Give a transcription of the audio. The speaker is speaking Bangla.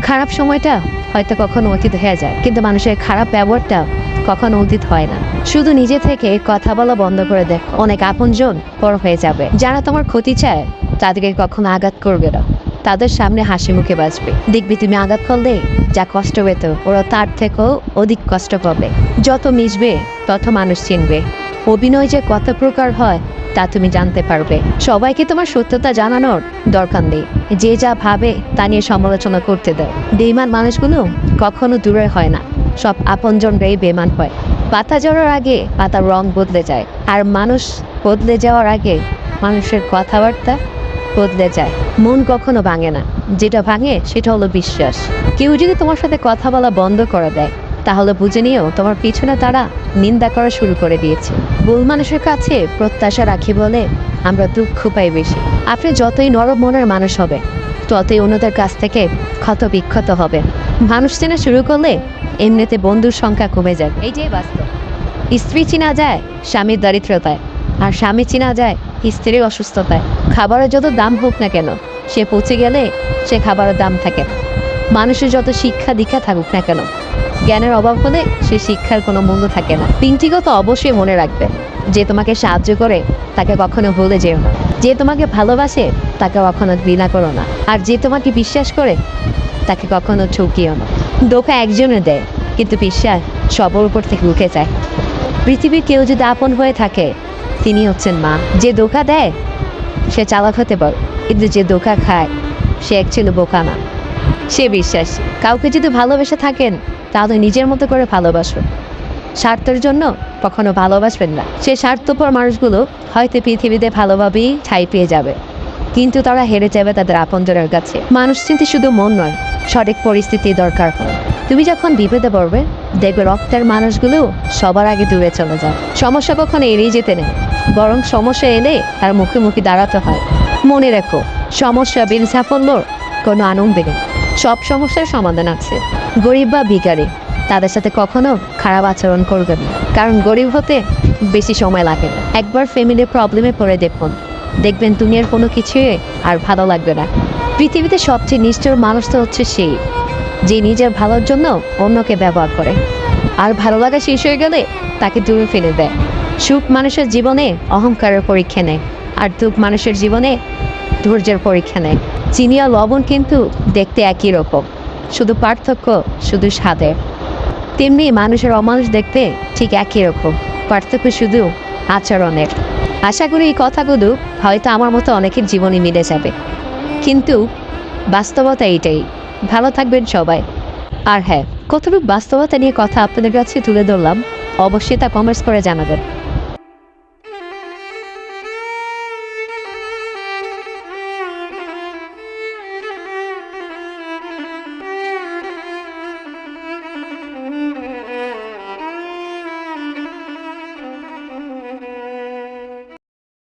খারাপ সময়টা হয়তো কখনো অতীত হয়ে যায়, কিন্তু মানুষের খারাপ ব্যবহারটা কখনো অতীত হয় না। শুধু নিজে থেকে কথা বলা বন্ধ করে দেখ, অনেক আপনজন পর হয়ে যাবে। যারা তোমার ক্ষতি চায় তাদেরকে কখনো আঘাত করবে না, তাদের সামনে হাসি মুখে বাঁচবে। দেখবি তুমি আঘাত করলে যা কষ্ট পেত, ওরা তার থেকেও অধিক কষ্ট পাবে। যত মিশবে তত মানুষ চিনবে। অভিনয় যে কত প্রকার হয় তা তুমি জানতে পারবে। সবাইকে তোমার সত্যতা জানানোর দরকার নেই, যে যা ভাবে তা নিয়ে সমালোচনা করতে দাও। বেঈমান মানুষগুলো কখনো দূরে হয় না, সব আপনজনরাই বেঈমান হয়। পাতা ঝরার আগে পাতার রং বদলে যায়, আর মানুষ বদলে যাওয়ার আগে মানুষের কথাবার্তা বদলে যায়। মন কখনো ভাঙে না, যেটা ভাঙে সেটা হলো বিশ্বাস। কেউ যদি তোমার সাথে কথা বলা বন্ধ করে দেয়, তাহলে বুঝে নিও তোমার পিছনে তারা নিন্দা করা শুরু করে দিয়েছে। ভুল মানুষের কাছে প্রত্যাশা রাখি বলে আমরা দুঃখ পাই বেশি। আপনি যতই নরম মনের মানুষ হবে, ততই অন্যদের কাছ থেকে ক্ষত বিক্ষত হবে। মানুষ চেনা শুরু করলে এমনিতে বন্ধুর সংখ্যা কমে যায়। এই যে বাস্তব, স্ত্রী চেনা যায় স্বামীর দারিদ্রতায়, আর স্বামী চেনা যায় স্ত্রীর অসুস্থতায়। খাবারের যত দাম হোক না কেন, সে পচে গেলে সে খাবারের দাম থাকে না। মানুষের যত শিক্ষা দীক্ষা থাকুক না কেন, জ্ঞানের অভাব হলে সে শিক্ষার কোনো মূল্য থাকে না। তিনটি কথা অবশ্যই মনে রাখবে: যে তোমাকে সাহায্য করে তাকে কখনো ভুলে যেও না, যে তোমাকে ভালোবাসে তাকে কখনো ঘৃণা করো না, আর যে তোমাকে বিশ্বাস করে তাকে কখনো ঠকিও না। ধোঁকা একজনে দেয়, কিন্তু বিশ্বাস সবার উপর থেকে উঠে যায়। পৃথিবীর কেউ যদি আপন হয়ে থাকে, তিনি হচ্ছেন মা। যে ধোঁকা দেয় সে চালাক হতে পারে, কিন্তু যে ধোঁকা খায় সে অ্যাকচুয়ালি বোকা না, সে বিশ্বাস। কাউকে যদি ভালোবেসে থাকেন তাহলে নিজের মতো করে ভালোবাসবেন, স্বার্থের জন্য কখনো ভালোবাসবেন না। সে স্বার্থপর মানুষগুলো হয়তো পৃথিবীতে ভালোভাবেই ঠাঁই পেয়ে যাবে, কিন্তু তারা হেরে যাবে তাদের আপনজনের কাছে। মানুষ চিনতে শুধু মন নয়, সঠিক পরিস্থিতি দরকার হয়। তুমি যখন বিপদে পড়বে, দেখবে রক্তের মানুষগুলো সবার আগে দূরে চলে যায়। সমস্যা কখনো এড়িয়ে যেতে নেই, বরং সমস্যা এলে তার মুখোমুখি দাঁড়াতে হয়। মনে রেখো, সমস্যা বিন সাফল্যর কোনো আনন্দ নেই। সব সমস্যার সমাধান আছে। গরিব বা ভিখারি, তাদের সাথে কখনো খারাপ আচরণ করবেন না, কারণ গরিব হতে বেশি সময় লাগে না। একবার ফ্যামিলির প্রবলেমে পড়ে দেখুন, দেখবেন দুনিয়ার কোনো কিছুই আর ভালো লাগবে না। পৃথিবীতে সবচেয়ে নিষ্ঠুর মানুষ তো হচ্ছে সেই, যে নিজের ভালোর জন্য অন্যকে ব্যবহার করে, আর ভালো লাগা শেষ হয়ে গেলে তাকে দূরে ফেলে দেয়। সুখ মানুষের জীবনে অহংকারের পরীক্ষা নেয়, আর দুঃখ মানুষের জীবনে ধৈর্যের পরীক্ষা নেয়। চিনি আর লবণ কিন্তু দেখতে একই রকম, শুধু পার্থক্য শুধু স্বাদের। তেমনি মানুষের অমানুষ দেখতে ঠিক একই রকম, পার্থক্য শুধু আচরণের। আশা করি এই কথাগুলো হয়তো আমার মতো অনেকের জীবনে মিলে যাবে, কিন্তু বাস্তবতা এইটাই। ভালো থাকবেন সবাই। আর হ্যাঁ, কতটুকু বাস্তবতা নিয়ে কথা আপনাদের কাছে তুলে ধরলাম অবশ্যই তা কমেন্টস করে জানাবেন।